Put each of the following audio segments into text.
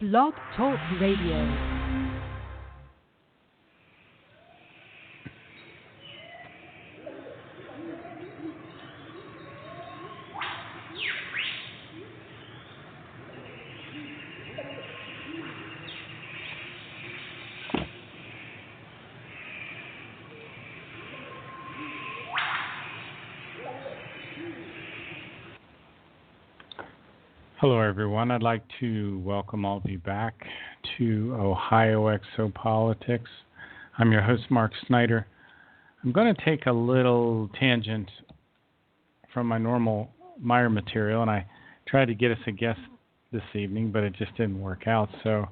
Blog Talk Radio. Hello, everyone. I'd like to welcome all of you back to Ohio Exopolitics. I'm your host, Mark Snyder. I'm going to take a little tangent from my normal Meier material, and I tried to get us a guest this evening, but it just didn't work out. So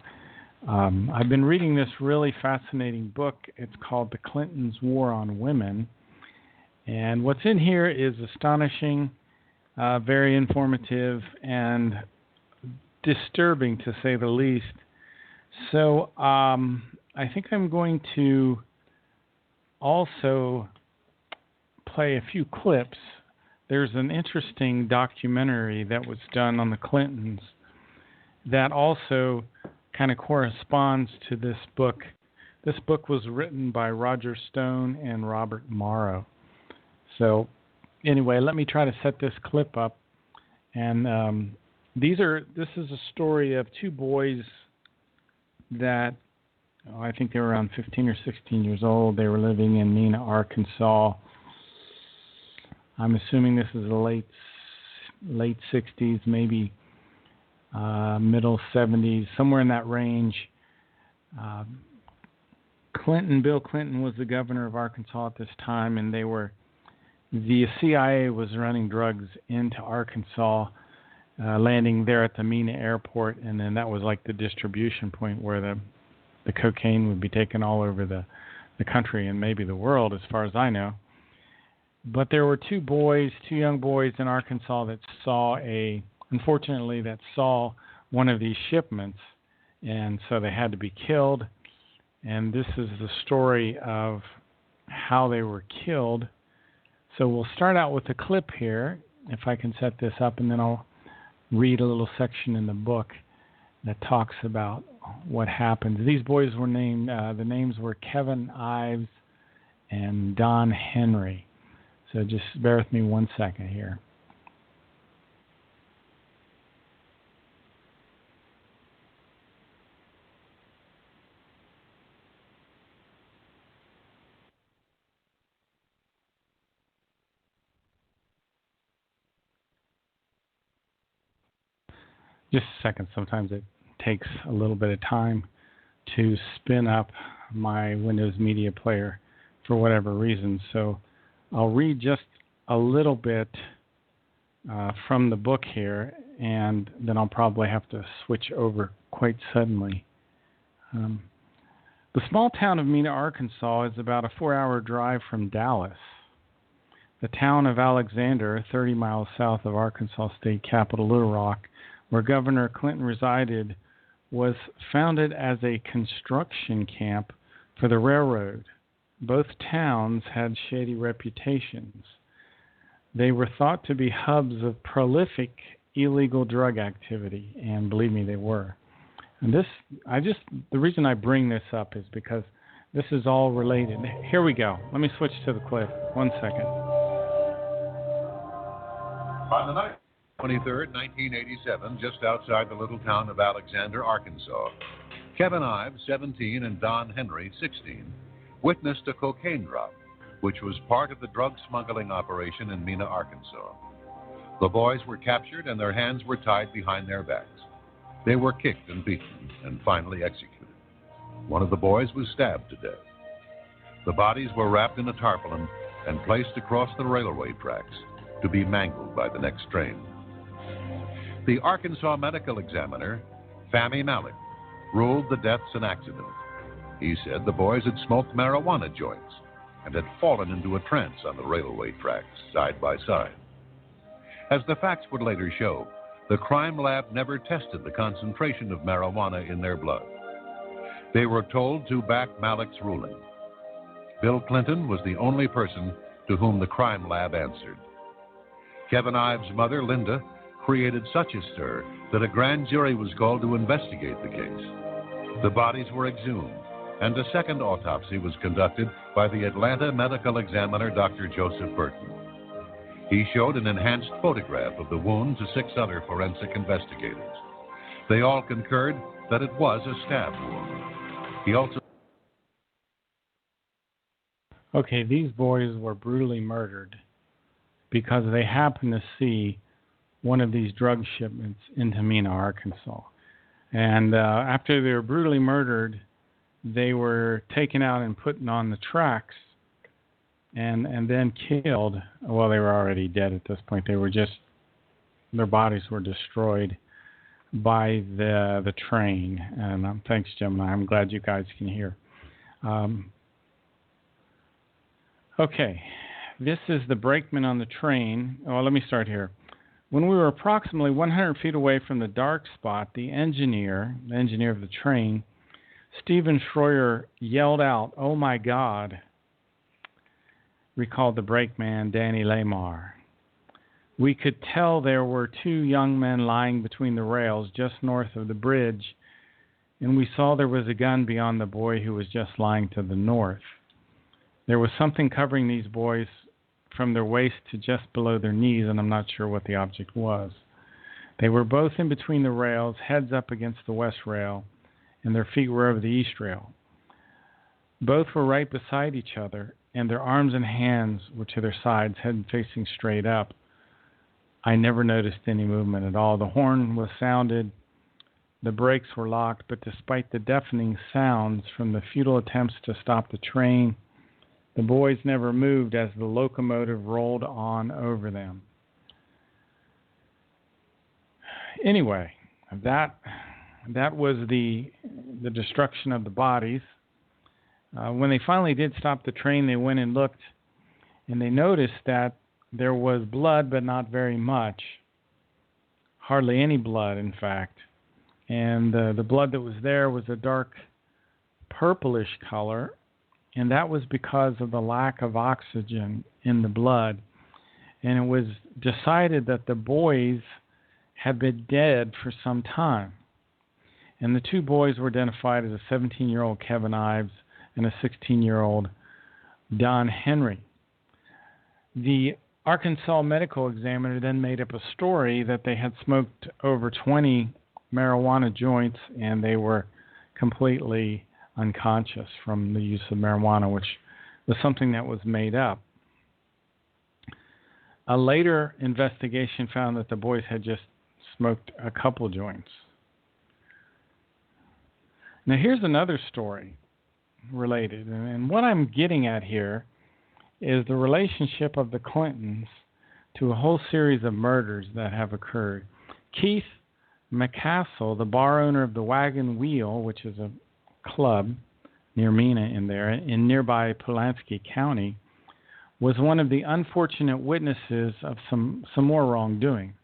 I've been reading this really fascinating book. It's called The Clintons' War on Women. And what's in here is astonishing, very informative, and disturbing, to say the least. So I think I'm going to also play a few clips. There's an interesting documentary that was done on the Clintons that also kind of corresponds to this book. This book was written by Roger Stone and Robert Morrow. So anyway, let me try to set this clip up. And this is a story of two boys that I think they were around 15 or 16 years old. They were living in Mena, Arkansas. I'm assuming this is the late 60s, maybe middle 70s, somewhere in that range. Bill Clinton was the governor of Arkansas at this time, and the CIA was running drugs into Arkansas, landing there at the Mena airport, and then that was like the distribution point where the cocaine would be taken all over the country and maybe the world, as far as I know. But there were two young boys in Arkansas that saw one of these shipments, and so they had to be killed. And this is the story of how they were killed. So we'll start out with a clip here, if I can set this up, and then I'll read a little section in the book that talks about what happened. These boys were named, the names were Kevin Ives and Don Henry. So just bear with me 1 second here. Just a second. Sometimes it takes a little bit of time to spin up my Windows Media Player for whatever reason. So I'll read just a little bit from the book here, and then I'll probably have to switch over quite suddenly. The small town of Mena, Arkansas is about a 4-hour drive from Dallas. The town of Alexander, 30 miles south of Arkansas state capital Little Rock, where Governor Clinton resided, was founded as a construction camp for the railroad. Both towns had shady reputations. They were thought to be hubs of prolific illegal drug activity, and believe me, they were. And the reason I bring this up is because this is all related. Here we go. Let me switch to the clip. 1 second. On the night 23rd, 1987, just outside the little town of Alexander, Arkansas, Kevin Ives, 17, and Don Henry, 16, witnessed a cocaine drop, which was part of the drug smuggling operation in Mena, Arkansas. The boys were captured and their hands were tied behind their backs. They were kicked and beaten and finally executed. One of the boys was stabbed to death. The bodies were wrapped in a tarpaulin and placed across the railway tracks to be mangled by the next train. The Arkansas medical examiner, Fahmy Malik, ruled the deaths an accident. He said the boys had smoked marijuana joints and had fallen into a trance on the railway tracks side by side. As the facts would later show, the crime lab never tested the concentration of marijuana in their blood. They were told to back Malik's ruling. Bill Clinton was the only person to whom the crime lab answered. Kevin Ives' mother, Linda, created such a stir that a grand jury was called to investigate the case. The bodies were exhumed, and a second autopsy was conducted by the Atlanta medical examiner, Dr. Joseph Burton. He showed an enhanced photograph of the wound to 6 other forensic investigators. They all concurred that it was a stab wound. He also... Okay, these boys were brutally murdered because they happened to see one of these drug shipments into Mena, Arkansas. And after they were brutally murdered, they were taken out and put on the tracks and then killed. Well, they were already dead at this point. Their bodies were destroyed by the train. And thanks, Gemini. I'm glad you guys can hear. Okay, this is the brakeman on the train. Oh, let me start here. When we were approximately 100 feet away from the dark spot, the engineer of the train, Stephen Schroyer, yelled out, "Oh my God," recalled the brakeman, Danny Lamar. We could tell there were 2 young men lying between the rails just north of the bridge, and we saw there was a gun beyond the boy who was just lying to the north. There was something covering these boys from their waist to just below their knees, and I'm not sure what the object was. They were both in between the rails, heads up against the west rail, and their feet were over the east rail. Both were right beside each other, and their arms and hands were to their sides, head facing straight up. I never noticed any movement at all. The horn was sounded, the brakes were locked, but despite the deafening sounds from the futile attempts to stop the train, the boys never moved as the locomotive rolled on over them. Anyway, that was the destruction of the bodies. When they finally did stop the train, they went and looked, and they noticed that there was blood, but not very much. Hardly any blood, in fact. And the blood that was there was a dark purplish color, and that was because of the lack of oxygen in the blood. And it was decided that the boys had been dead for some time. And the 2 boys were identified as a 17-year-old Kevin Ives and a 16-year-old Don Henry. The Arkansas medical examiner then made up a story that they had smoked over 20 marijuana joints and they were completely unconscious from the use of marijuana, which was something that was made up. A later investigation found that the boys had just smoked a couple joints. Now here's another story related, and what I'm getting at here is the relationship of the Clintons to a whole series of murders that have occurred. Keith McCassell, the bar owner of the Wagon Wheel, which is a club near Mena in nearby Pulaski County, was one of the unfortunate witnesses of some more wrongdoing.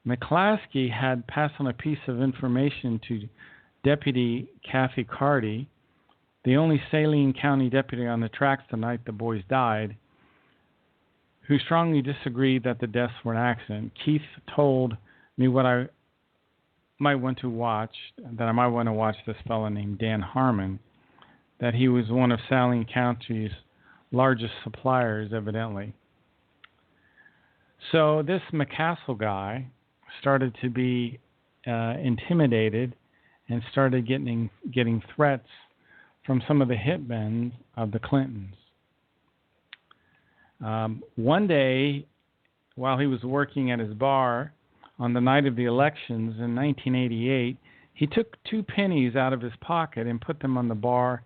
McClaskey had passed on a piece of information to Deputy Kathy Carty, the only Saline County deputy on the tracks the night the boys died, who strongly disagreed that the deaths were an accident. Keith told me what I might want to watch this fellow named Dan Harmon, that he was one of Saline County's largest suppliers, evidently. So this McCassell guy started to be intimidated and started getting threats from some of the hitmen of the Clintons. One day, while he was working at his bar on the night of the elections in 1988, he took 2 pennies out of his pocket and put them on the bar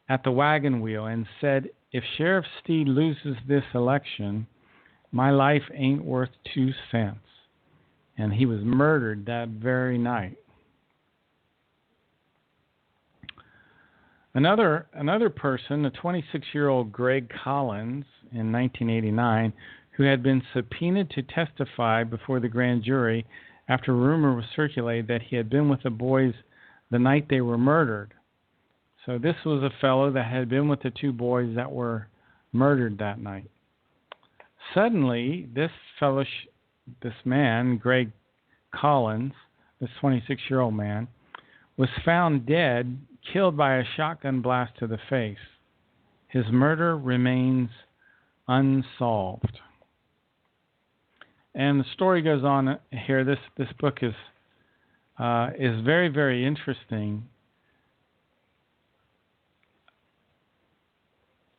at the Wagon Wheel and said, "If Sheriff Steed loses this election, my life ain't worth 2 cents." And he was murdered that very night. Another person, a 26-year-old Greg Collins, in 1989, who had been subpoenaed to testify before the grand jury after rumor was circulated that he had been with the boys the night they were murdered. So this was a fellow that had been with the 2 boys that were murdered that night. Suddenly, this fellow this man, Greg Collins, this 26-year-old man, was found dead, killed by a shotgun blast to the face. His murder remains unsolved. And the story goes on here. This book is very, very interesting.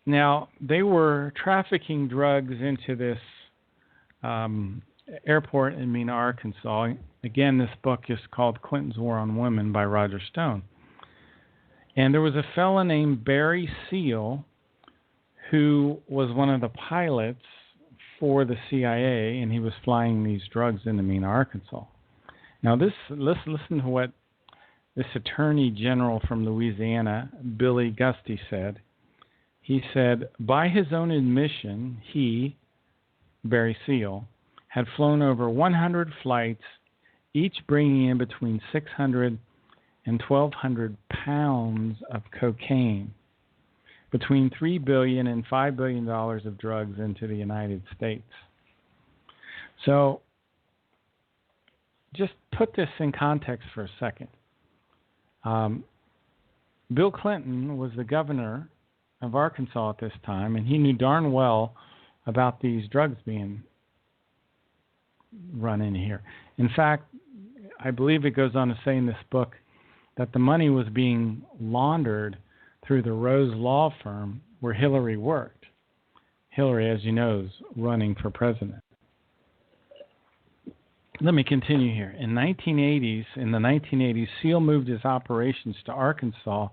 Now, they were trafficking drugs into this airport in Mena, Arkansas. Again, this book is called Clinton's War on Women by Roger Stone. And there was a fellow named Barry Seal who was one of the pilots for the CIA, and he was flying these drugs into Mena, Arkansas. Now, let's listen to what this Attorney General from Louisiana, Billy Gusty, said. He said, by his own admission, he, Barry Seal, had flown over 100 flights, each bringing in between 600 and 1,200 pounds of cocaine, between $3 billion and $5 billion of drugs into the United States. So just put this in context for a second. Bill Clinton was the governor of Arkansas at this time, and he knew darn well about these drugs being run in here. In fact, I believe it goes on to say in this book that the money was being laundered through the Rose Law Firm where Hillary worked. Hillary, as you know, is running for president. Let me continue here. In the 1980s, Seal moved his operations to Arkansas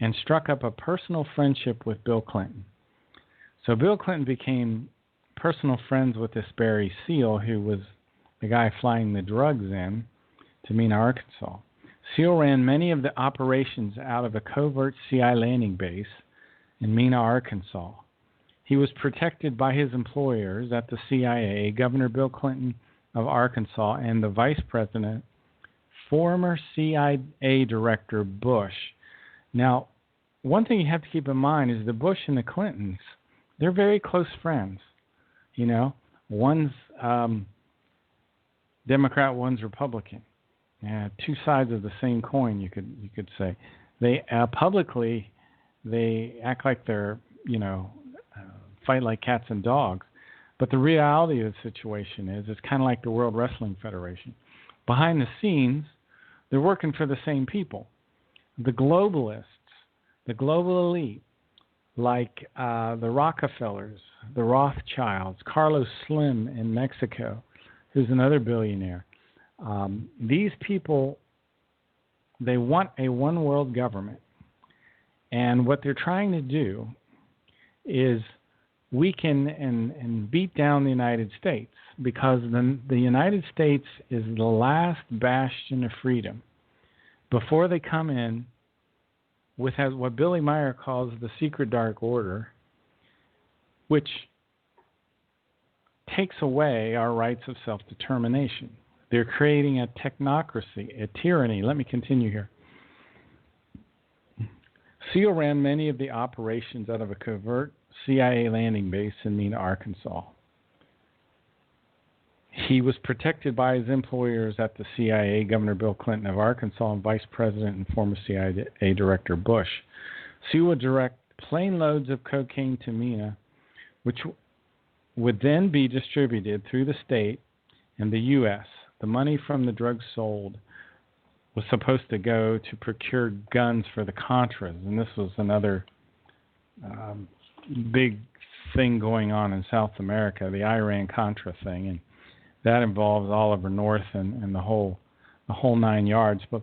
and struck up a personal friendship with Bill Clinton. So Bill Clinton became personal friends with this Barry Seal, who was the guy flying the drugs in to Mena, Arkansas. Seal ran many of the operations out of a covert CIA landing base in Mena, Arkansas. He was protected by his employers at the CIA, Governor Bill Clinton of Arkansas, and the Vice President, former CIA Director Bush. Now, one thing you have to keep in mind is the Bush and the Clintons, they're very close friends. You know, one's Democrat, one's Republican. Two sides of the same coin, you could say. They publicly they act like they're fight like cats and dogs, but the reality of the situation is it's kind of like the World Wrestling Federation. Behind the scenes, they're working for the same people, the globalists, the global elite, like the Rockefellers, the Rothschilds, Carlos Slim in Mexico, who's another billionaire. These people, they want a one-world government. And what they're trying to do is weaken and beat down the United States, because the United States is the last bastion of freedom before they come in with what Billy Meier calls the secret dark order, which takes away our rights of self-determination. They're creating a technocracy, a tyranny. Let me continue here. Seal ran many of the operations out of a covert CIA landing base in Mena, Arkansas. He was protected by his employers at the CIA, Governor Bill Clinton of Arkansas, and Vice President and former CIA Director Bush. Seal would direct plane loads of cocaine to Mena, which would then be distributed through the state and the U.S. The money from the drugs sold was supposed to go to procure guns for the Contras, and this was another big thing going on in South America, the Iran-Contra thing, and that involves Oliver North and the whole 9 yards. But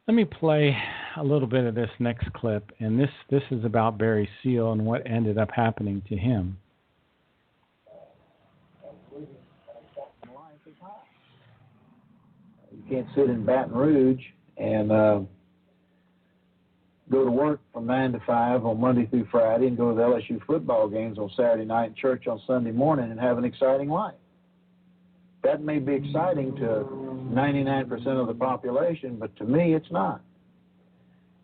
let me play a little bit of this next clip, and this is about Barry Seal and what ended up happening to him. You can't sit in Baton Rouge and go to work from 9 to 5 on Monday through Friday and go to the LSU football games on Saturday night and church on Sunday morning and have an exciting life. That may be exciting to 99% of the population, but to me, it's not.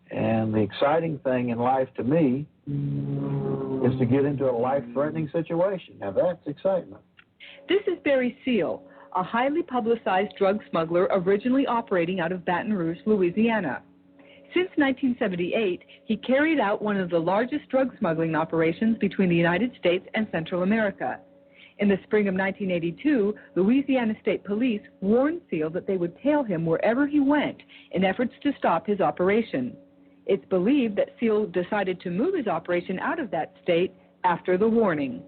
And the exciting thing in life to me is to get into a life-threatening situation. Now, that's excitement. This is Barry Seal, a highly publicized drug smuggler originally operating out of Baton Rouge, Louisiana. Since 1978, he carried out one of the largest drug smuggling operations between the United States and Central America. In the spring of 1982, Louisiana State Police warned Seal that they would tail him wherever he went in efforts to stop his operation. It's believed that Seal decided to move his operation out of that state after the warning.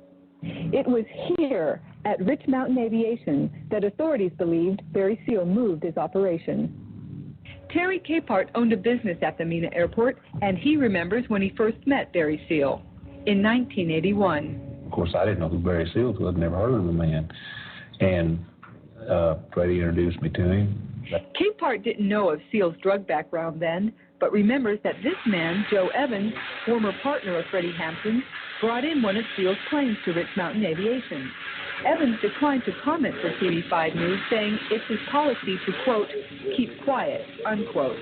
It was here at Rich Mountain Aviation that authorities believed Barry Seal moved his operation. Terry Capehart owned a business at the Mena Airport, and he remembers when he first met Barry Seal in 1981. Of course, I didn't know who Barry Seal was. I'd never heard of the man. And Freddie introduced me to him. Capehart didn't know of Seal's drug background then, but remembers that this man, Joe Evans, former partner of Freddie Hampton, brought in one of Seal's planes to Rich Mountain Aviation. Evans declined to comment for TV5 News, saying it's his policy to, quote, keep quiet, unquote.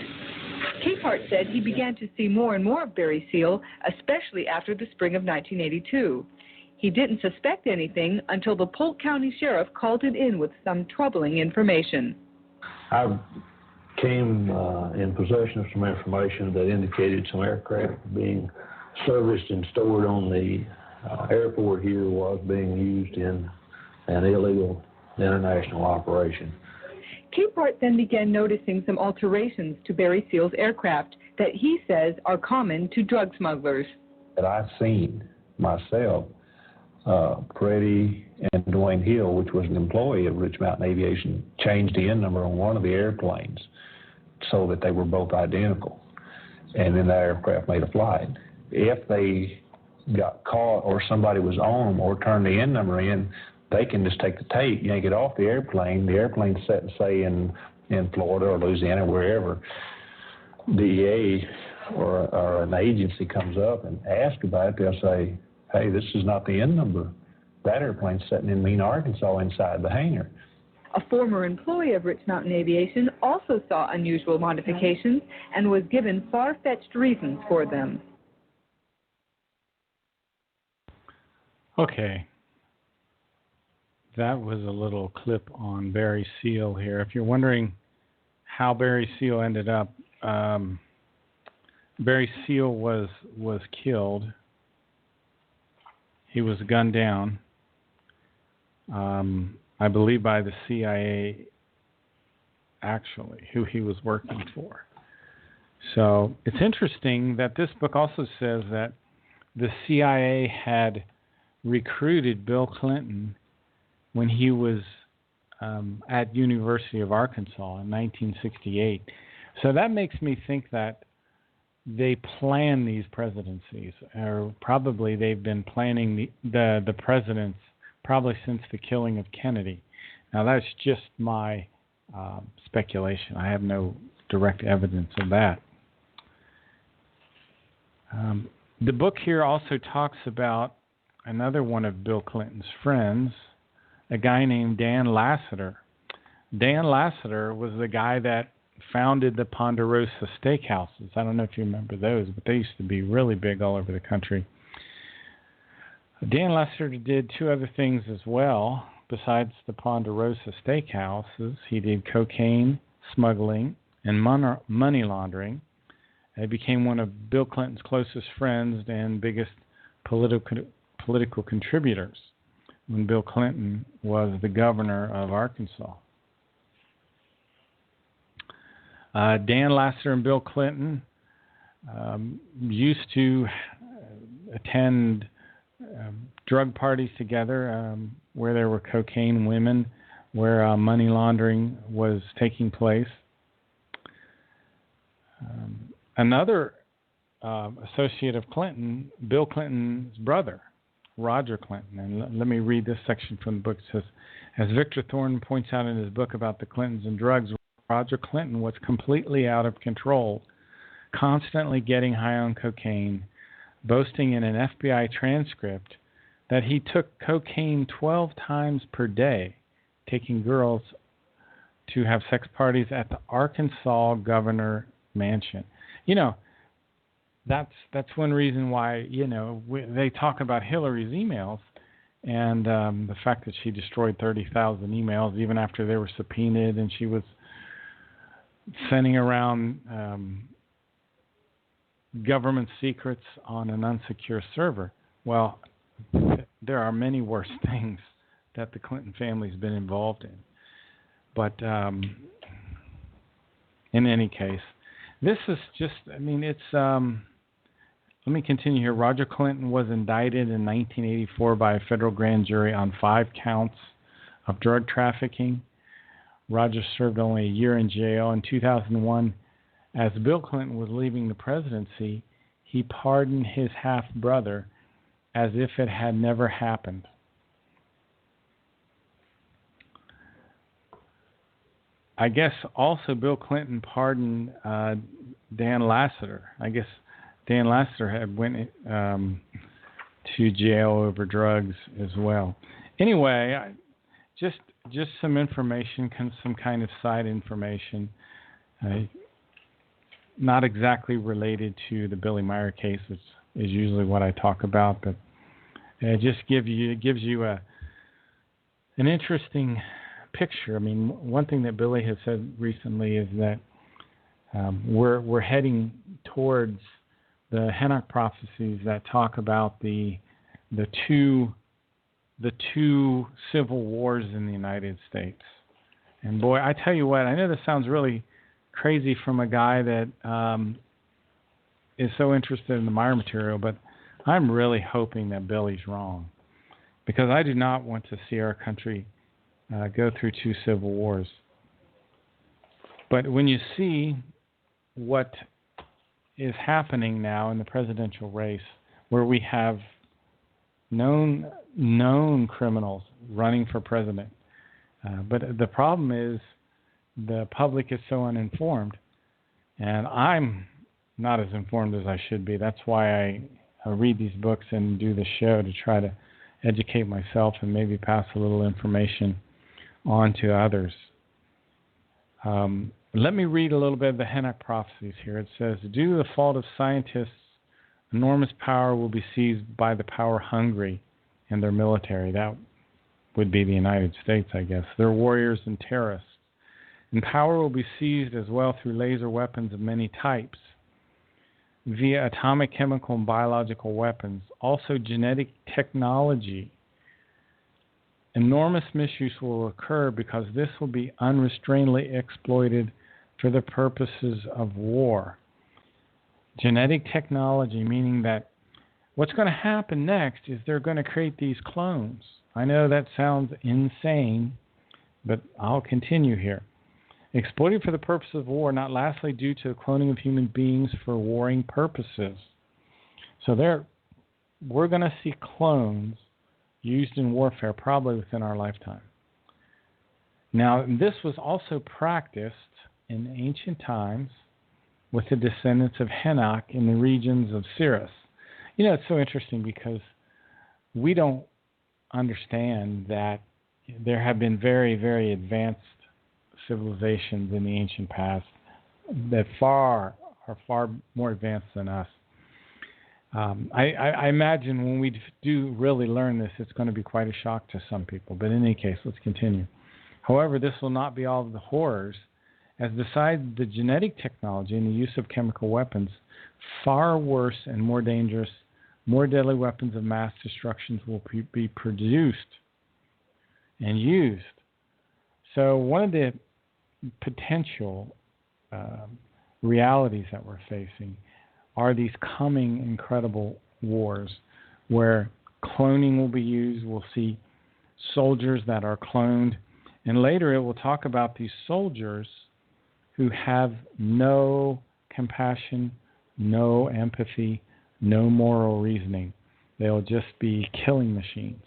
Capehart said he began to see more and more of Barry Seal, especially after the spring of 1982. He didn't suspect anything until the Polk County Sheriff called him in with some troubling information. I came in possession of some information that indicated some aircraft being serviced and stored on the airport here was being used in an illegal international operation. Capehart then began noticing some alterations to Barry Seal's aircraft that he says are common to drug smugglers. That I've seen myself, Freddie and Dwayne Hill, which was an employee of Rich Mountain Aviation, changed the N number on one of the airplanes so that they were both identical. And then the aircraft made a flight. If they got caught or somebody was on them or turned the N number in, they can just take the tape, yank it off the airplane. The airplane's set, say, in Florida or Louisiana, wherever. DEA or an agency comes up and asks about it, they'll say, hey, this is not the N number. That airplane's sitting in Mena, Arkansas, inside the hangar. A former employee of Rich Mountain Aviation also saw unusual modifications and was given far-fetched reasons for them. Okay. That was a little clip on Barry Seal here. If you're wondering how Barry Seal ended up, Barry Seal was killed. He was gunned down, I believe by the CIA, actually, who he was working for. So it's interesting that this book also says that the CIA had recruited Bill Clinton when he was at University of Arkansas in 1968. So that makes me think that they plan these presidencies, or probably they've been planning the presidents probably since the killing of Kennedy. Now that's just my speculation. I have no direct evidence of that. The book here also talks about another one of Bill Clinton's friends, a guy named Dan Lassiter. Dan Lassiter was the guy that founded the Ponderosa Steakhouses. I don't know if you remember those, but they used to be really big all over the country. Dan Lassiter did two other things as well. Besides the Ponderosa Steakhouses, he did cocaine smuggling and money laundering. He became one of Bill Clinton's closest friends and biggest political contributors when Bill Clinton was the governor of Arkansas. Dan Lassiter and Bill Clinton used to attend drug parties together where there were cocaine women, where money laundering was taking place. Another associate of Clinton, Bill Clinton's brother, Roger Clinton. And let me read this section from the book. It says, as Victor Thornton points out in his book about the Clintons and drugs, Roger Clinton was completely out of control, constantly getting high on cocaine, boasting in an FBI transcript that he took cocaine 12 times per day, taking girls to have sex parties at the Arkansas Governor Mansion. You know, that's one reason why, they talk about Hillary's emails. And the fact that she destroyed 30,000 emails even after they were subpoenaed, and she was sending around government secrets on an unsecure server. Well, there are many worse things that the Clinton family's been involved in. But in any case, this is just, I mean, it's, let me continue here. Roger Clinton was indicted in 1984 by a federal grand jury on 5 counts of drug trafficking. Roger served only a year in jail. In 2001, as Bill Clinton was leaving the presidency, he pardoned his half-brother as if it had never happened. I guess also Bill Clinton pardoned Dan Lassiter. I guess Dan Lassiter had went to jail over drugs as well. Anyway, just some information, some kind of side information, not exactly related to the Billy Meier case, which is usually what I talk about, but it just gives you an interesting picture. I mean, one thing that Billy has said recently is that we're heading towards the Henoch prophecies that talk about the two civil wars in the United States. And boy, I tell you what, I know this sounds really crazy from a guy that is so interested in the Meier material, but I'm really hoping that Billy's wrong, because I do not want to see our country go through 2 civil wars. But when you see what is happening now in the presidential race, where we have known criminals running for president, but the problem is the public is so uninformed, and I'm not as informed as I should be. That's why I read these books and do the show, to try to educate myself and maybe pass a little information on to others. Let me read a little bit of the Henoch prophecies here. It says, due to the fault of scientists, enormous power will be seized by the power-hungry and their military. That would be the United States, I guess. Their warriors and terrorists. And power will be seized as well through laser weapons of many types, via atomic, chemical, and biological weapons. Also genetic technology. Enormous misuse will occur because this will be unrestrainedly exploited for the purposes of war. Genetic technology, meaning that what's going to happen next is they're going to create these clones. I know that sounds insane, but I'll continue here. Exploited for the purposes of war, not lastly due to the cloning of human beings for warring purposes. So we're going to see clones used in warfare probably within our lifetime. Now, this was also practiced in ancient times with the descendants of Henoch in the regions of Cirrus. You know, it's so interesting because we don't understand that there have been very, very advanced civilizations in the ancient past that are far more advanced than us. I imagine when we do really learn this, it's going to be quite a shock to some people. But in any case, let's continue. However, this will not be all of the horrors, as besides the genetic technology and the use of chemical weapons, far worse and more dangerous, more deadly weapons of mass destruction will be produced and used. So one of the potential realities that we're facing are these coming incredible wars where cloning will be used. We'll see soldiers that are cloned. And later it will talk about these soldiers who have no compassion, no empathy, no moral reasoning. They'll just be killing machines.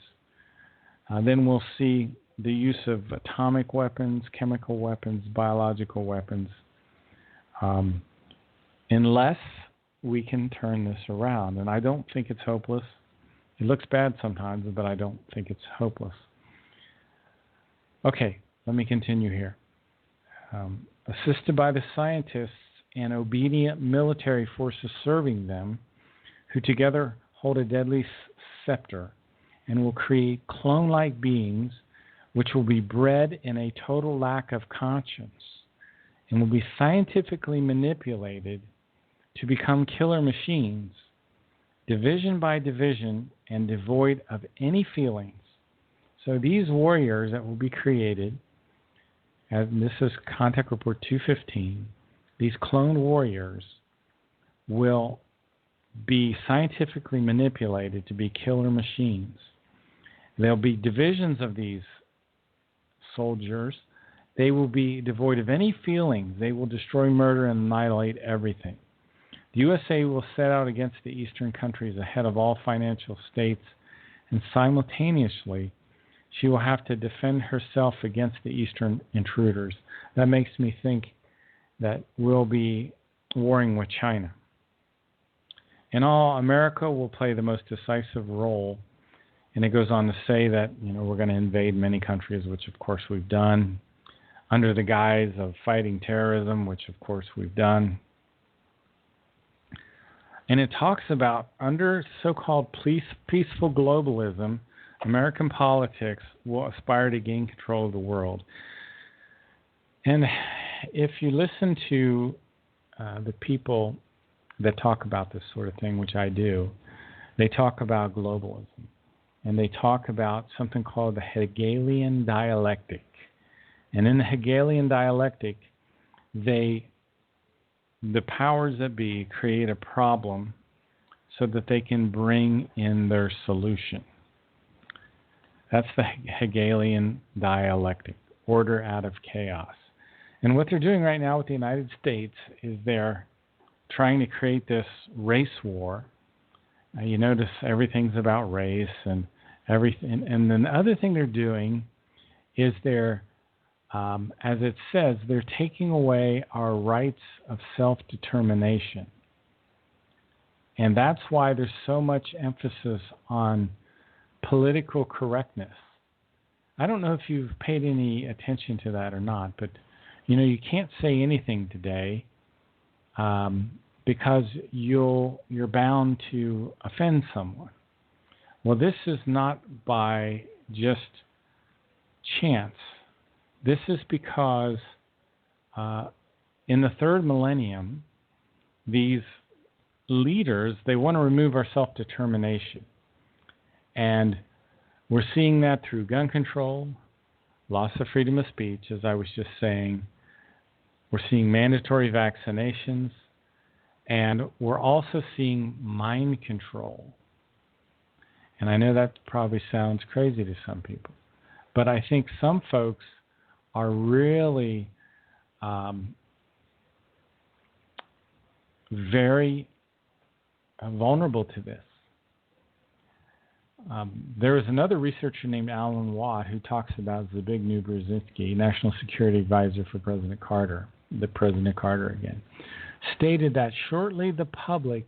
Then we'll see the use of atomic weapons, chemical weapons, biological weapons, unless we can turn this around. And I don't think it's hopeless. It looks bad sometimes, but I don't think it's hopeless. Okay, let me continue here. Assisted by the scientists and obedient military forces serving them, who together hold a deadly scepter and will create clone-like beings which will be bred in a total lack of conscience and will be scientifically manipulated to become killer machines, division by division and devoid of any feelings. So these warriors that will be created, and this is Contact Report 215, these clone warriors will be scientifically manipulated to be killer machines. There'll be divisions of these soldiers. They will be devoid of any feelings. They will destroy, murder, and annihilate everything. The USA will set out against the Eastern countries ahead of all financial states, and simultaneously she will have to defend herself against the Eastern intruders. That makes me think that we'll be warring with China. In all, America will play the most decisive role. And it goes on to say that, we're going to invade many countries, which of course we've done, under the guise of fighting terrorism, which of course we've done. And it talks about under so-called peaceful globalism, American politics will aspire to gain control of the world. And if you listen to the people that talk about this sort of thing, which I do, they talk about globalism. And they talk about something called the Hegelian dialectic. And in the Hegelian dialectic, the powers that be create a problem so that they can bring in their solution. That's the Hegelian dialectic, order out of chaos. And what they're doing right now with the United States is they're trying to create this race war. You notice everything's about race and everything. And then the other thing they're doing is they're, as it says, they're taking away our rights of self-determination. And that's why there's so much emphasis on political correctness. I don't know if you've paid any attention to that or not, but you can't say anything today because you're bound to offend someone. Well, this is not by just chance. This is because in the third millennium, these leaders, they want to remove our self-determination. And we're seeing that through gun control, loss of freedom of speech, as I was just saying. We're seeing mandatory vaccinations, and we're also seeing mind control. And I know that probably sounds crazy to some people, but I think some folks are really very vulnerable to this. There is another researcher named Alan Watt who talks about Zbigniew Brzezinski, National Security Advisor for President Carter, President Carter again, stated that shortly the public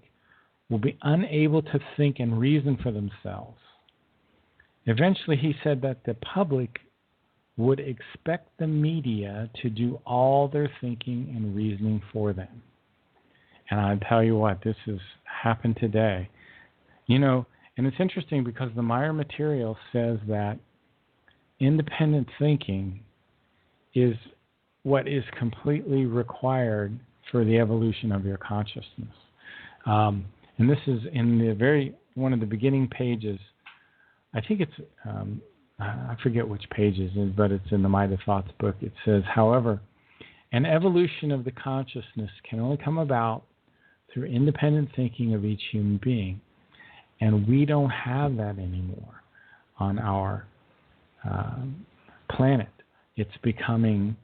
will be unable to think and reason for themselves. Eventually, he said that the public would expect the media to do all their thinking and reasoning for them. And I'll tell you what, this has happened today. And it's interesting because the Meier material says that independent thinking is what is completely required for the evolution of your consciousness. And this is in one of the beginning pages. I think it's, I forget which page it is, but it's in the Might of Thoughts book. It says, however, an evolution of the consciousness can only come about through independent thinking of each human being. And we don't have that anymore on our planet. It's becoming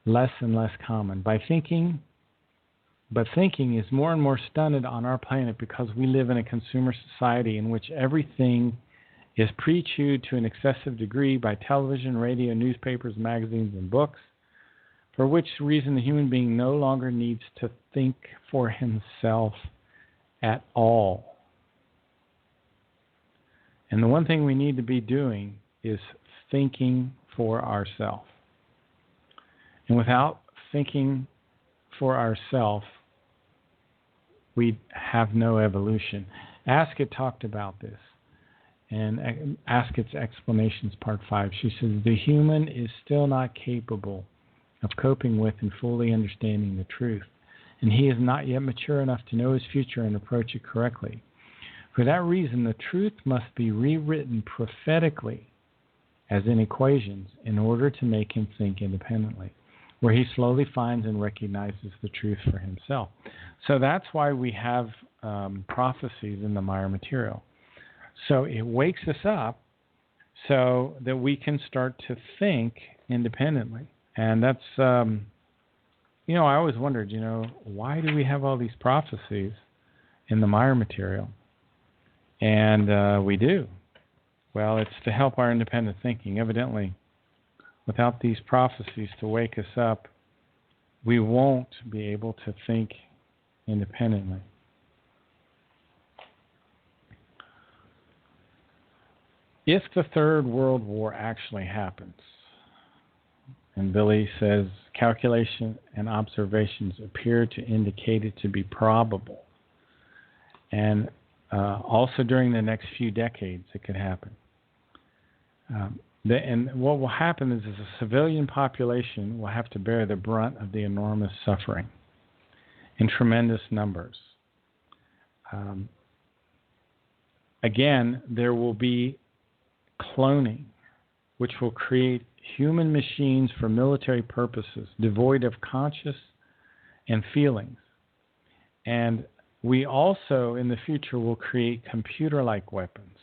less and less common. But thinking is more and more stunted on our planet because we live in a consumer society in which everything is pre-chewed to an excessive degree by television, radio, newspapers, magazines, and books, for which reason the human being no longer needs to think for himself at all. And the one thing we need to be doing is thinking for ourselves. And without thinking for ourselves, we have no evolution. Askett talked about this. and Ask Its Explanations, Part 5. She says, the human is still not capable of coping with and fully understanding the truth, and he is not yet mature enough to know his future and approach it correctly. For that reason, the truth must be rewritten prophetically, as in equations, in order to make him think independently, where he slowly finds and recognizes the truth for himself. So that's why we have prophecies in the Meier material. So it wakes us up so that we can start to think independently. And that's, I always wondered, why do we have all these prophecies in the Meier material? And we do. Well, it's to help our independent thinking. Evidently, without these prophecies to wake us up, we won't be able to think independently. If the Third World War actually happens, and Billy says calculation and observations appear to indicate it to be probable, and also during the next few decades it could happen. And what will happen is the civilian population will have to bear the brunt of the enormous suffering in tremendous numbers. Again, there will be cloning, which will create human machines for military purposes, devoid of conscience and feelings. And we also, in the future, will create computer-like weapons.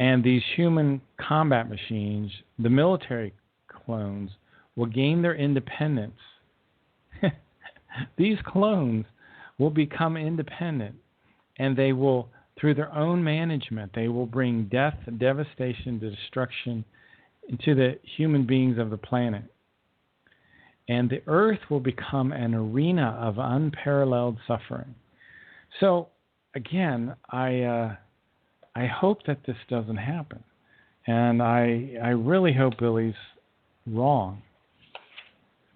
And these human combat machines, the military clones, will gain their independence. These clones will become independent, and they will, through their own management, they will bring death, devastation, destruction into the human beings of the planet. And the earth will become an arena of unparalleled suffering. So, again, I hope that this doesn't happen. And I really hope Billy's wrong.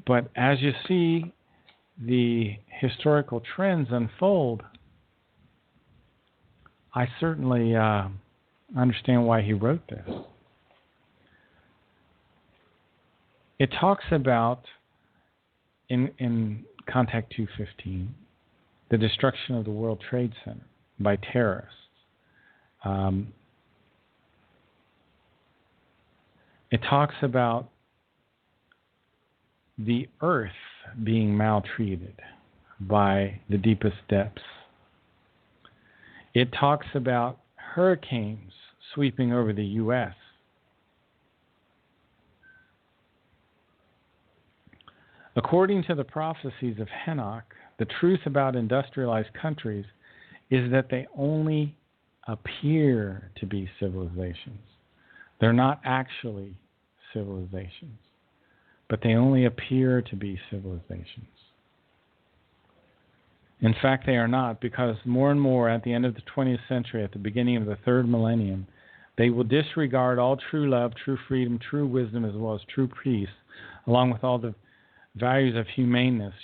But as you see the historical trends unfold, I certainly understand why he wrote this. It talks about, in Contact 215, the destruction of the World Trade Center by terrorists. It talks about the earth being maltreated by the deepest depths. It talks about hurricanes sweeping over the U.S. According to the prophecies of Enoch, the truth about industrialized countries is that they only appear to be civilizations. They're not actually civilizations, but they only appear to be civilizations. In fact, they are not, because more and more at the end of the 20th century, at the beginning of the third millennium, they will disregard all true love, true freedom, true wisdom, as well as true peace, along with all the values of humaneness.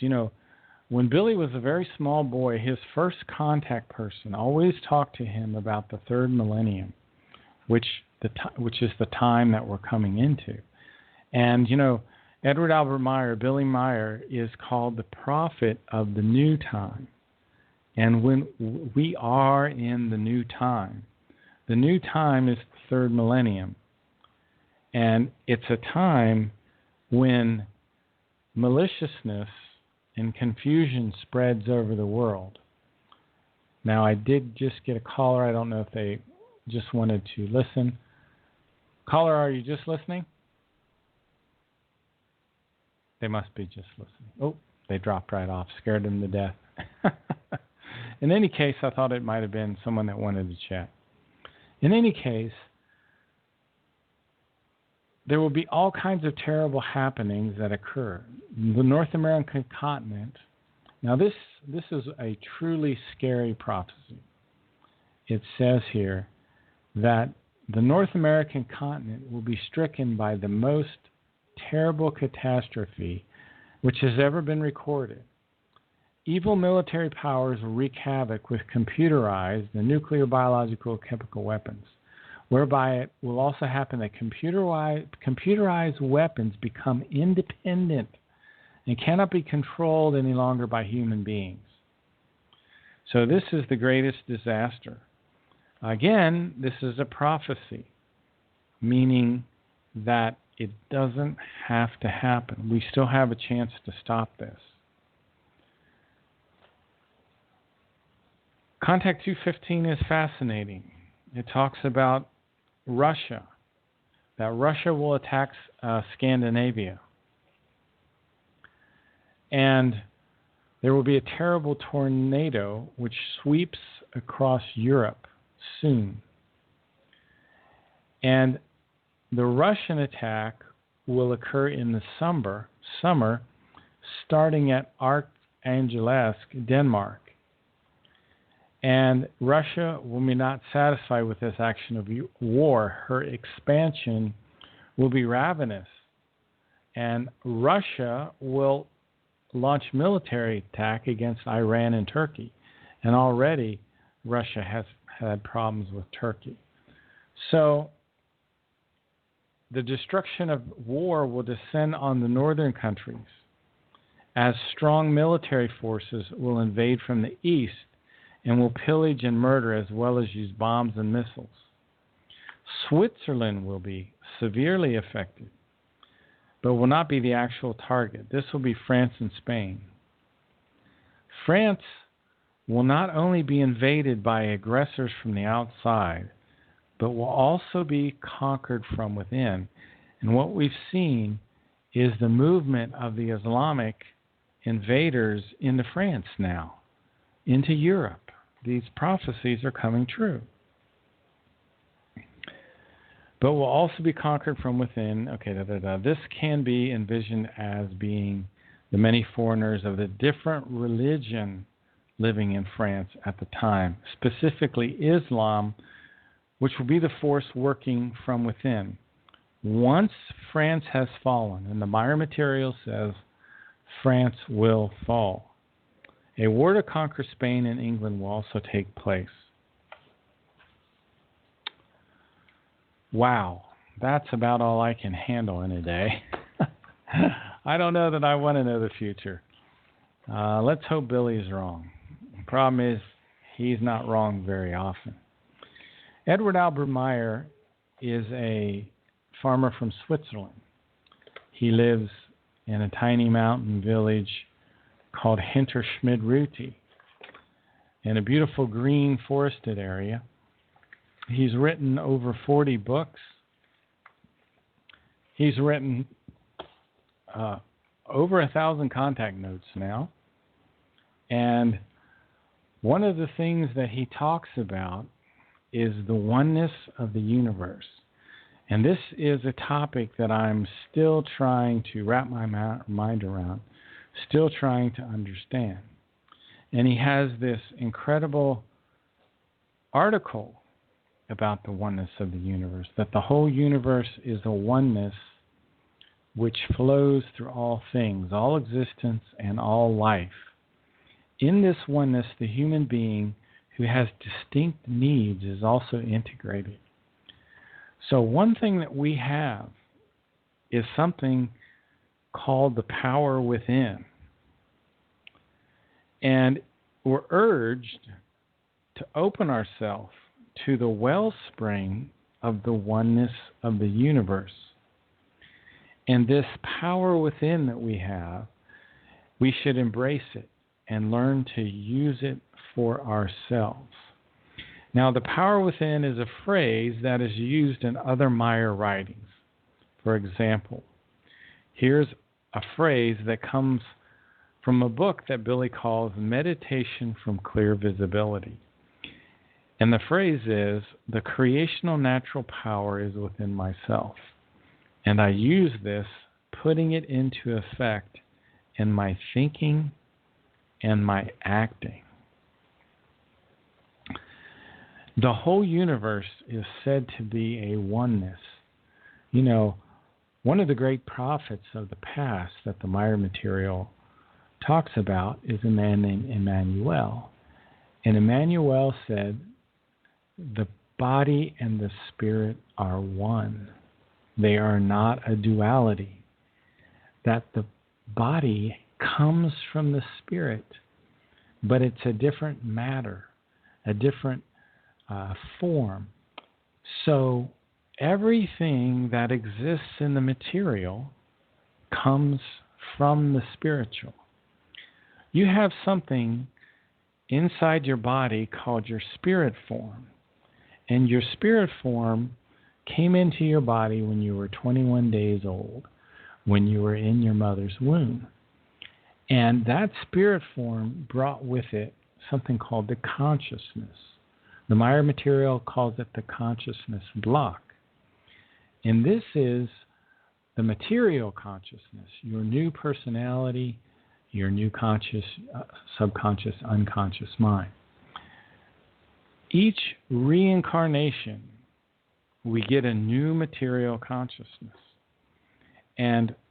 When Billy was a very small boy, his first contact person always talked to him about the third millennium, which is the time that we're coming into. And, Edward Albert Meier, Billy Meier, is called the prophet of the new time. And when we are in the new time is the third millennium. And it's a time when maliciousness and confusion spreads over the world. Now, I did just get a caller. I don't know if they just wanted to listen. Caller, are you just listening? They must be just listening. Oh, they dropped right off, scared them to death. In any case, I thought it might have been someone that wanted to chat. In any case, there will be all kinds of terrible happenings that occur. The North American continent, now this is a truly scary prophecy. It says here that the North American continent will be stricken by the most terrible catastrophe which has ever been recorded. evil military powers will wreak havoc with computerized and nuclear, biological, chemical weapons, whereby it will also happen that computerized weapons become independent and cannot be controlled any longer by human beings. So this is the greatest disaster. Again, this is a prophecy, meaning that it doesn't have to happen. We still have a chance to stop this. Contact 215 is fascinating. It talks about Russia, that Russia will attack Scandinavia. And there will be a terrible tornado which sweeps across Europe soon. And the Russian attack will occur in the summer starting at Arkhangelsk, Denmark. And Russia will be not satisfied with this action of war. Her expansion will be ravenous. And Russia will launch military attack against Iran and Turkey. And already Russia has had problems with Turkey. So the destruction of war will descend on the northern countries as strong military forces will invade from the east and will pillage and murder as well as use bombs and missiles. Switzerland will be severely affected, but will not be the actual target. This will be France and Spain. France will not only be invaded by aggressors from the outside, but will also be conquered from within. And what we've seen is the movement of the Islamic invaders into France now, into Europe. These prophecies are coming true. But will also be conquered from within. This can be envisioned as being the many foreigners of the different religion living in France at the time, specifically Islam, which will be the force working from within. Once France has fallen, and the Meier material says France will fall, a war to conquer Spain and England will also take place. Wow, that's about all I can handle in a day. I don't know that I want to know the future. Let's hope Billy is wrong. The problem is he's not wrong very often. Edward Albert Meier is a farmer from Switzerland. He lives in a tiny mountain village called Hinterschmidruti in a beautiful green forested area. He's written over 40 books. He's written over 1,000 contact notes now. And one of the things that he talks about is the oneness of the universe. And this is a topic that I'm still trying to wrap my mind around, still trying to understand. And he has this incredible article about the oneness of the universe, that the whole universe is a oneness which flows through all things, all existence, and all life. In this oneness, the human being who has distinct needs is also integrated. So one thing that we have is something called the power within. And we're urged to open ourselves to the wellspring of the oneness of the universe. And this power within that we have, we should embrace it and learn to use it for ourselves. Now, the power within is a phrase that is used in other Meier writings. For example, here's a phrase that comes from a book that Billy calls Meditation from Clear Visibility. And the phrase is, the creational natural power is within myself. And I use this, putting it into effect in my thinking and my acting. The whole universe is said to be a oneness. You know, one of the great prophets of the past that the Meier material talks about is a man named Emmanuel. And Emmanuel said, the body and the spirit are one. They are not a duality. That the body comes from the spirit, but it's a different matter, a different form. So everything that exists in the material comes from the spiritual. You have something inside your body called your spirit form. And your spirit form came into your body when you were 21 days old, when you were in your mother's womb. And that spirit form brought with it something called the consciousness. The Meier material calls it the consciousness block. And this is the material consciousness, your new personality, your new conscious, subconscious, unconscious mind. Each reincarnation, we get a new material consciousness,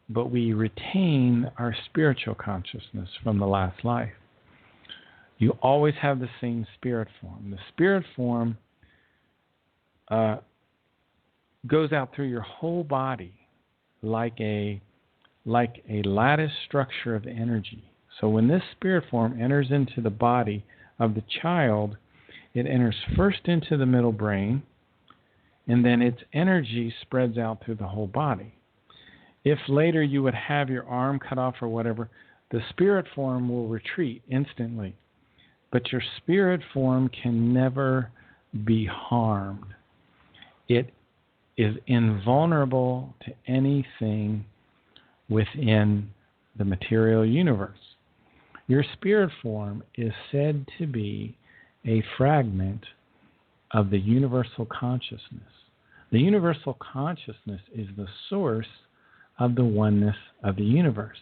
but we retain our spiritual consciousness from the last life. You always have the same spirit form. The spirit form goes out through your whole body like a lattice structure of energy. So when this spirit form enters into the body of the child, it enters first into the middle brain, and then its energy spreads out through the whole body. If later you would have your arm cut off or whatever, the spirit form will retreat instantly. But your spirit form can never be harmed. It is invulnerable to anything within the material universe. Your spirit form is said to be a fragment of the universal consciousness. The universal consciousness is the source of the oneness of the universe.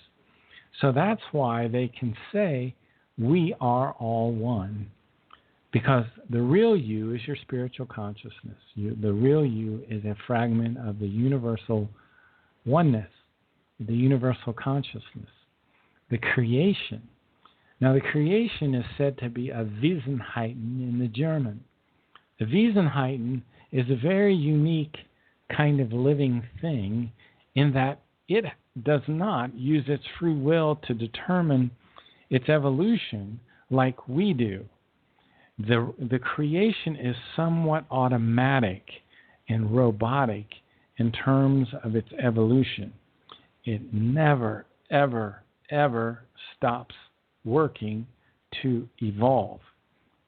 So that's why they can say we are all one, because the real you is your spiritual consciousness. The real you is a fragment of the universal oneness, the universal consciousness, the creation. Now, the creation is said to be a Wesenheiten in the German. The Wesenheiten is a very unique kind of living thing in that it does not use its free will to determine its evolution like we do. The creation is somewhat automatic and robotic in terms of its evolution. It never, ever, ever stops working to evolve.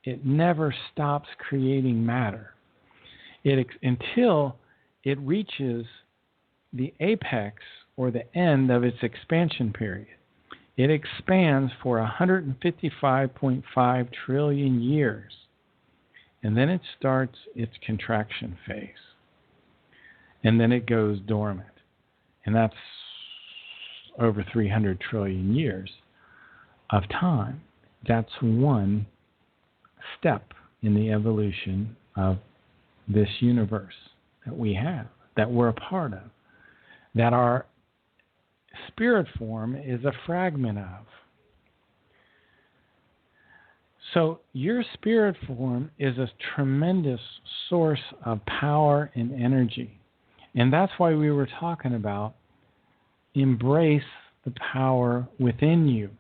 It never stops creating matter until it reaches the apex or the end of its expansion period. It expands for 155.5 trillion years, and then it starts its contraction phase, and then it goes dormant, and that's over 300 trillion years of time. That's one step in the evolution of this universe that we have, that we're a part of, that our spirit form is a fragment of. So your spirit form is a tremendous source of power and energy. And that's why we were talking about embrace the power within you.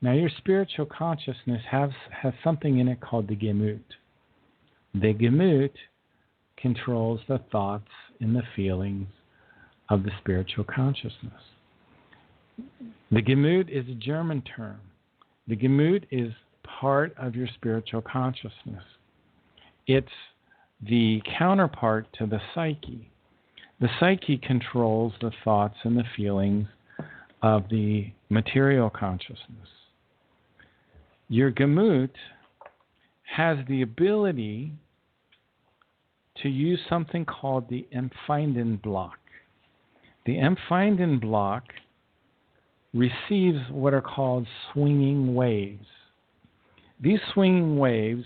Now, your spiritual consciousness has something in it called the Gemut. The Gemut controls the thoughts and the feelings of the spiritual consciousness. The Gemut is a German term. The Gemut is part of your spiritual consciousness. It's the counterpart to the psyche. The psyche controls the thoughts and the feelings of the material consciousness. Your Gemut has the ability to use something called the Empfinden block. The Empfinden block receives what are called swinging waves. These swinging waves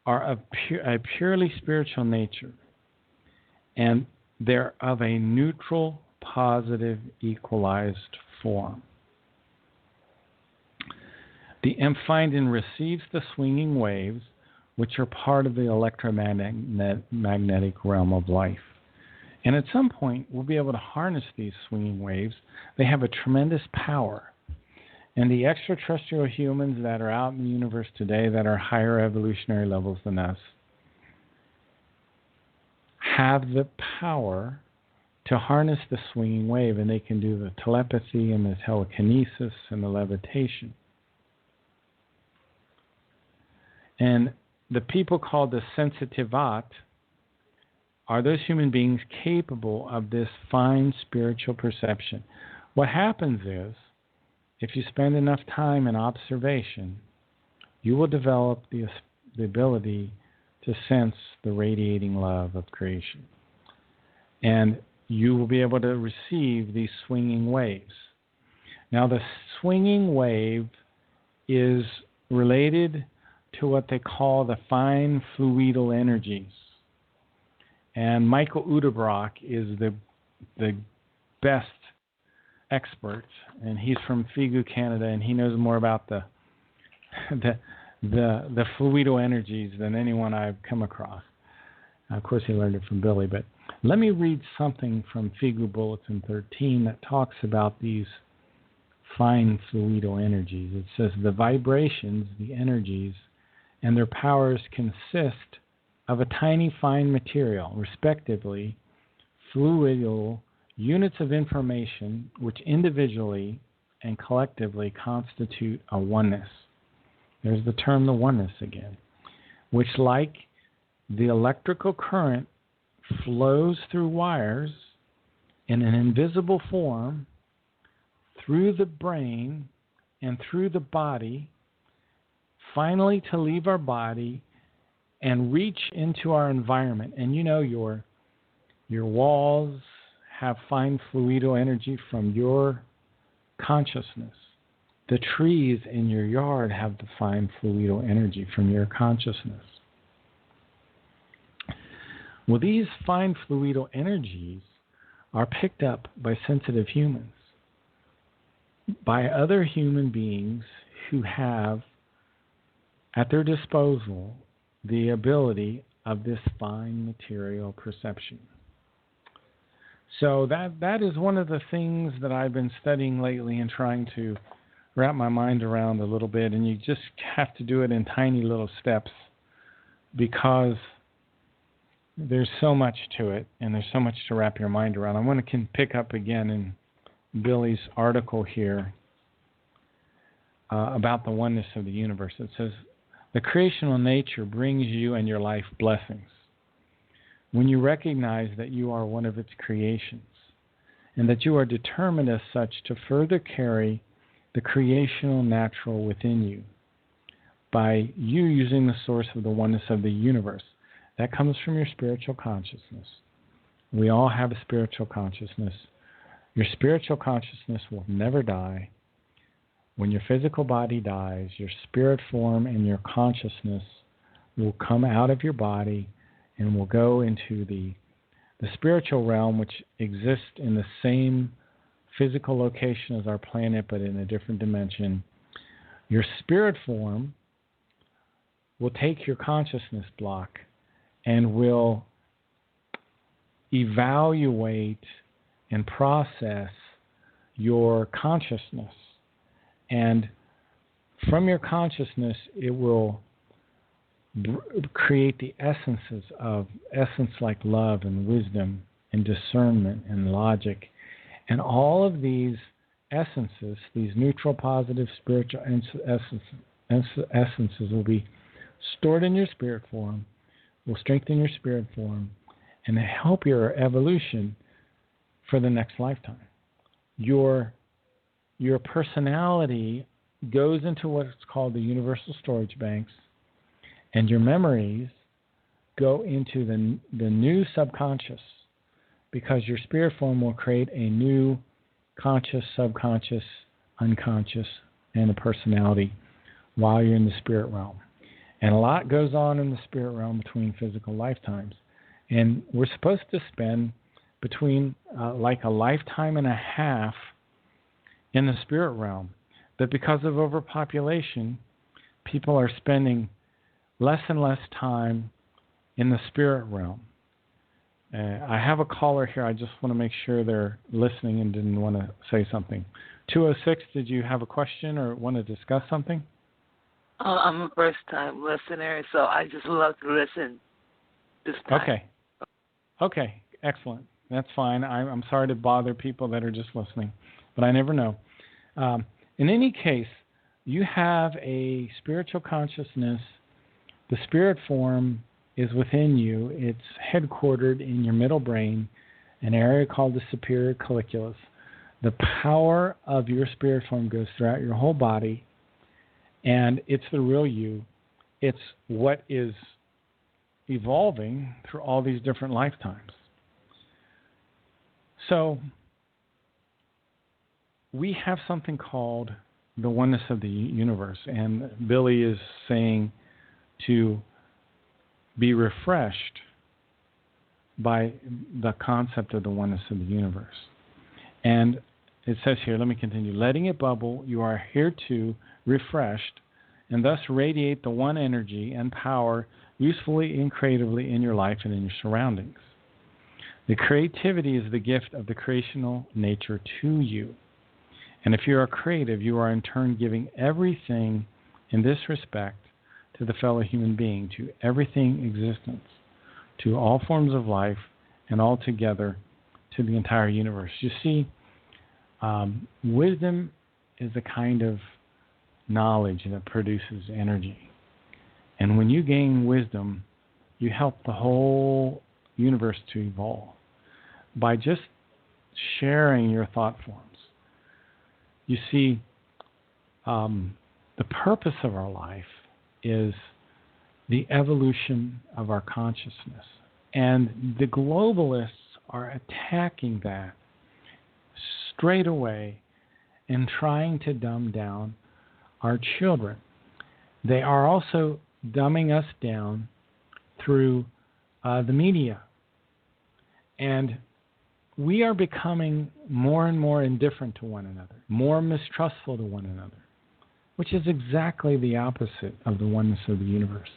are of a purely spiritual nature, and they're of a neutral, positive, equalized form. and receives the swinging waves, which are part of the electromagnetic realm of life. And at some point, we'll be able to harness these swinging waves. They have a tremendous power. And the extraterrestrial humans that are out in the universe today that are higher evolutionary levels than us have the power to harness the swinging wave, and they can do the telepathy and the telekinesis and the levitation. And the people called the sensitivat are those human beings capable of this fine spiritual perception. What happens is, if you spend enough time in observation, you will develop the ability to sense the radiating love of creation. And you will be able to receive these swinging waves. Now, the swinging wave is related to what they call the fine fluidal energies. And Michael Udebrock is the best expert, and he's from Figu, Canada, and he knows more about the fluidal energies than anyone I've come across. Of course, he learned it from Billy, but let me read something from Figu Bulletin 13 that talks about these fine fluidal energies. It says the vibrations, the energies, and their powers consist of a tiny fine material, respectively, fluidal units of information which individually and collectively constitute a oneness. There's the term the oneness again, which like the electrical current flows through wires in an invisible form through the brain and through the body, finally to leave our body and reach into our environment. And you know your walls have fine fluidal energy from your consciousness. The trees in your yard have the fine fluidal energy from your consciousness. Well, these fine fluidal energies are picked up by sensitive humans, by other human beings who have at their disposal the ability of this fine material perception. So that is one of the things that I've been studying lately and trying to wrap my mind around a little bit, and you just have to do it in tiny little steps because there's so much to it and there's so much to wrap your mind around. I want to pick up again in Billy's article here about the oneness of the universe. It says, the creational nature brings you and your life blessings when you recognize that you are one of its creations and that you are determined as such to further carry the creational natural within you by you using the source of the oneness of the universe. That comes from your spiritual consciousness. We all have a spiritual consciousness. Your spiritual consciousness will never die. When your physical body dies, your spirit form and your consciousness will come out of your body and will go into the spiritual realm, which exists in the same physical location as our planet, but in a different dimension. Your spirit form will take your consciousness block and will evaluate and process your consciousness. And from your consciousness, it will create the essences of essence like love and wisdom and discernment and logic. And all of these essences, these neutral, positive, spiritual essences will be stored in your spirit form, will strengthen your spirit form, and help your evolution for the next lifetime. Your personality goes into what's called the universal storage banks, and your memories go into the new subconscious, because your spirit form will create a new conscious, subconscious, unconscious, and a personality while you're in the spirit realm. And a lot goes on in the spirit realm between physical lifetimes. And we're supposed to spend between like a lifetime and a half in the spirit realm. that because of overpopulation, people are spending less and less time in the spirit realm. I have a caller here. I just want to make sure they're listening and didn't want to say something. 206, did you have a question or want to discuss something? I'm a first-time listener, so I just love to listen this time. Okay, excellent. That's fine. I'm sorry to bother people that are just listening, but I never know. In any case, you have a spiritual consciousness. The spirit form is within you. It's headquartered in your middle brain, an area called the superior colliculus. The power of your spirit form goes throughout your whole body, and it's the real you. It's what is evolving through all these different lifetimes. So we have something called the oneness of the universe, and Billy is saying to be refreshed by the concept of the oneness of the universe. And it says here, let me continue. Letting it bubble, you are hereto refreshed, and thus radiate the one energy and power usefully and creatively in your life and in your surroundings. The creativity is the gift of the creational nature to you. And if you are creative, you are in turn giving everything in this respect to the fellow human being, to everything existence, to all forms of life, and altogether to the entire universe. You see, wisdom is a kind of knowledge that produces energy. And when you gain wisdom, you help the whole universe to evolve by just sharing your thought forms. You see, the purpose of our life is the evolution of our consciousness. And the globalists are attacking that straight away and trying to dumb down our children. They are also dumbing us down through the media. And we are becoming more and more indifferent to one another, more mistrustful to one another, which is exactly the opposite of the oneness of the universe.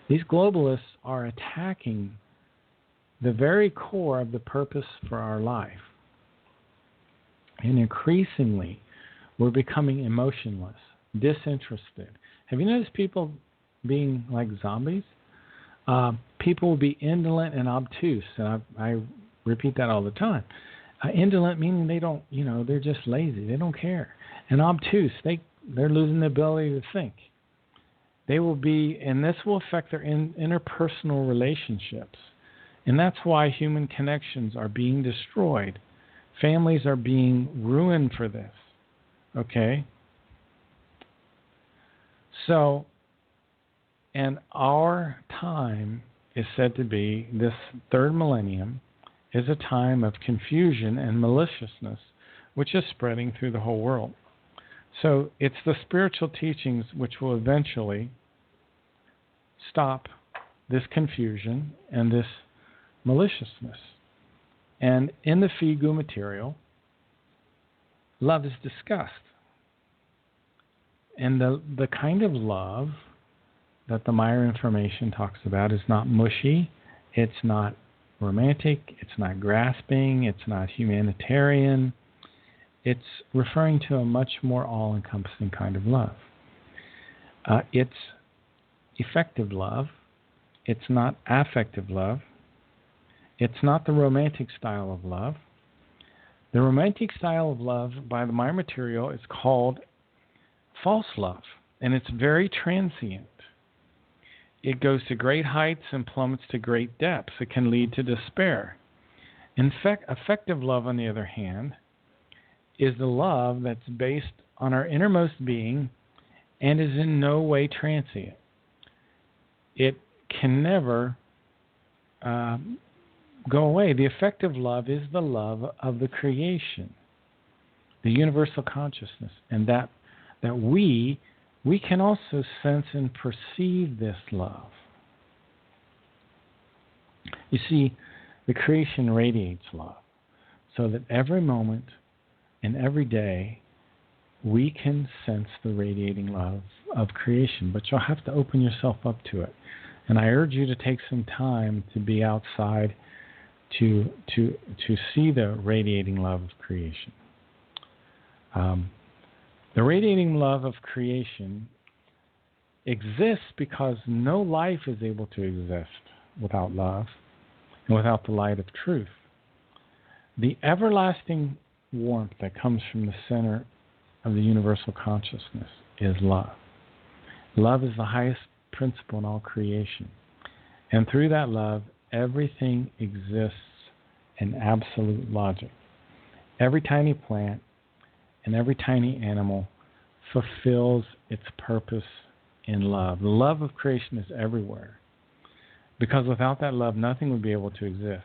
These globalists are attacking the very core of the purpose for our life. And increasingly, we're becoming emotionless, disinterested. Have you noticed people being like zombies? People will be indolent and obtuse, and I repeat that all the time. Indolent meaning they don't, they're just lazy. They don't care. And obtuse, they're losing the ability to think. They will be, and this will affect their interpersonal relationships. And that's why human connections are being destroyed. Families are being ruined for this. Okay? So, and our time is said to be, this third millennium, is a time of confusion and maliciousness, which is spreading through the whole world. So it's the spiritual teachings which will eventually stop this confusion and this maliciousness. And in the Figu material, love is discussed. And the kind of love that the Meier information talks about is not mushy, it's not romantic, it's not grasping, it's not humanitarian. It's referring to a much more all-encompassing kind of love. It's effective love. It's not affective love. It's not the romantic style of love. The romantic style of love by the Meier material is called false love, and it's very transient. It goes to great heights and plummets to great depths. It can lead to despair. In fact, effective love, on the other hand, is the love that's based on our innermost being and is in no way transient. It can never go away. The effective love is the love of the creation, the universal consciousness, and that we can also sense and perceive this love. You see, the creation radiates love, so that every moment and every day we can sense the radiating love of creation, but you'll have to open yourself up to it. And I urge you to take some time to be outside to see the radiating love of creation. The radiating love of creation exists because no life is able to exist without love and without the light of truth. The everlasting warmth that comes from the center of the universal consciousness is love. Love is the highest principle in all creation. And through that love, everything exists in absolute logic. Every tiny plant and every tiny animal fulfills its purpose in love. The love of creation is everywhere. Because without that love, nothing would be able to exist.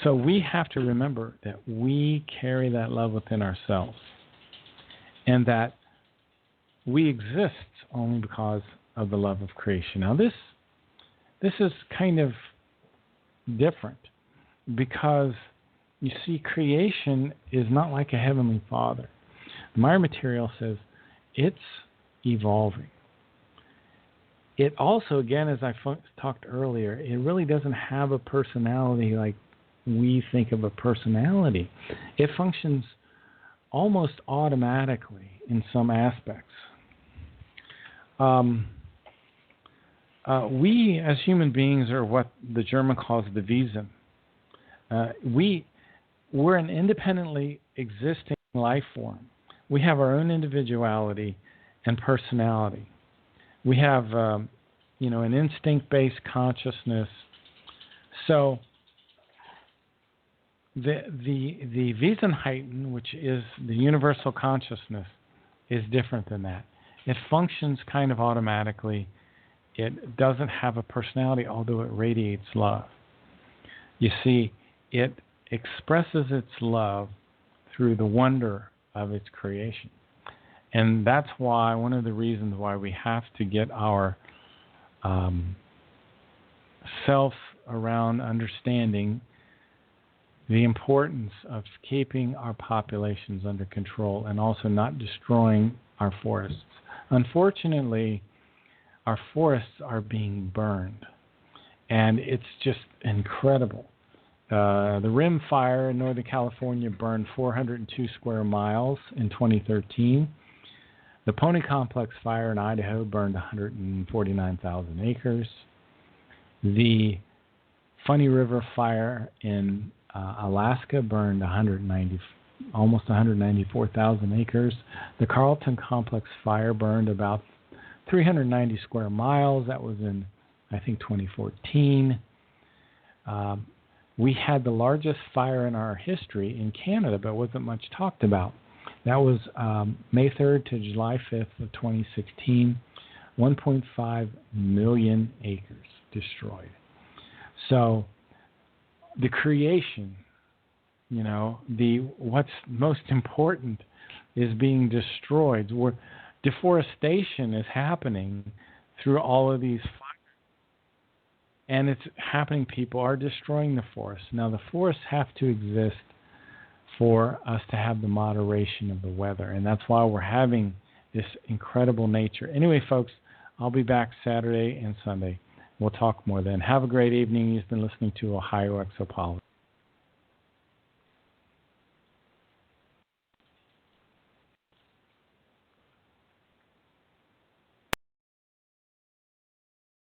So we have to remember that we carry that love within ourselves, and that we exist only because of the love of creation. Now this is kind of different, because you see, creation is not like a heavenly Father. The Meier material says it's evolving. It also, again, as I talked earlier, it really doesn't have a personality like we think of a personality. It functions almost automatically in some aspects. We, as human beings, are what the German calls the Wesen. We're an independently existing life form. We have our own individuality and personality. We have, an instinct-based consciousness. So the Wesenheiten, which is the universal consciousness, is different than that. It functions kind of automatically. It doesn't have a personality, although it radiates love. You see, it expresses its love through the wonder of its creation. And that's why, one of the reasons why we have to get our self around understanding the importance of keeping our populations under control and also not destroying our forests. Unfortunately, our forests are being burned, and it's just incredible. The Rim Fire in Northern California burned 402 square miles in 2013. The Pony Complex Fire in Idaho burned 149,000 acres. The Funny River Fire in Alaska burned almost 194,000 acres. The Carlton Complex Fire burned about 390 square miles. That was in, I think, 2014. We had the largest fire in our history in Canada, but wasn't much talked about. That was May 3rd to July 5th of 2016, 1.5 million acres destroyed. So the creation, what's most important is being destroyed. Deforestation is happening through all of these fires. And it's happening. People are destroying the forests. Now, the forests have to exist for us to have the moderation of the weather. And that's why we're having this incredible nature. Anyway, folks, I'll be back Saturday and Sunday. We'll talk more then. Have a great evening. You've been listening to Ohio Exopolitics.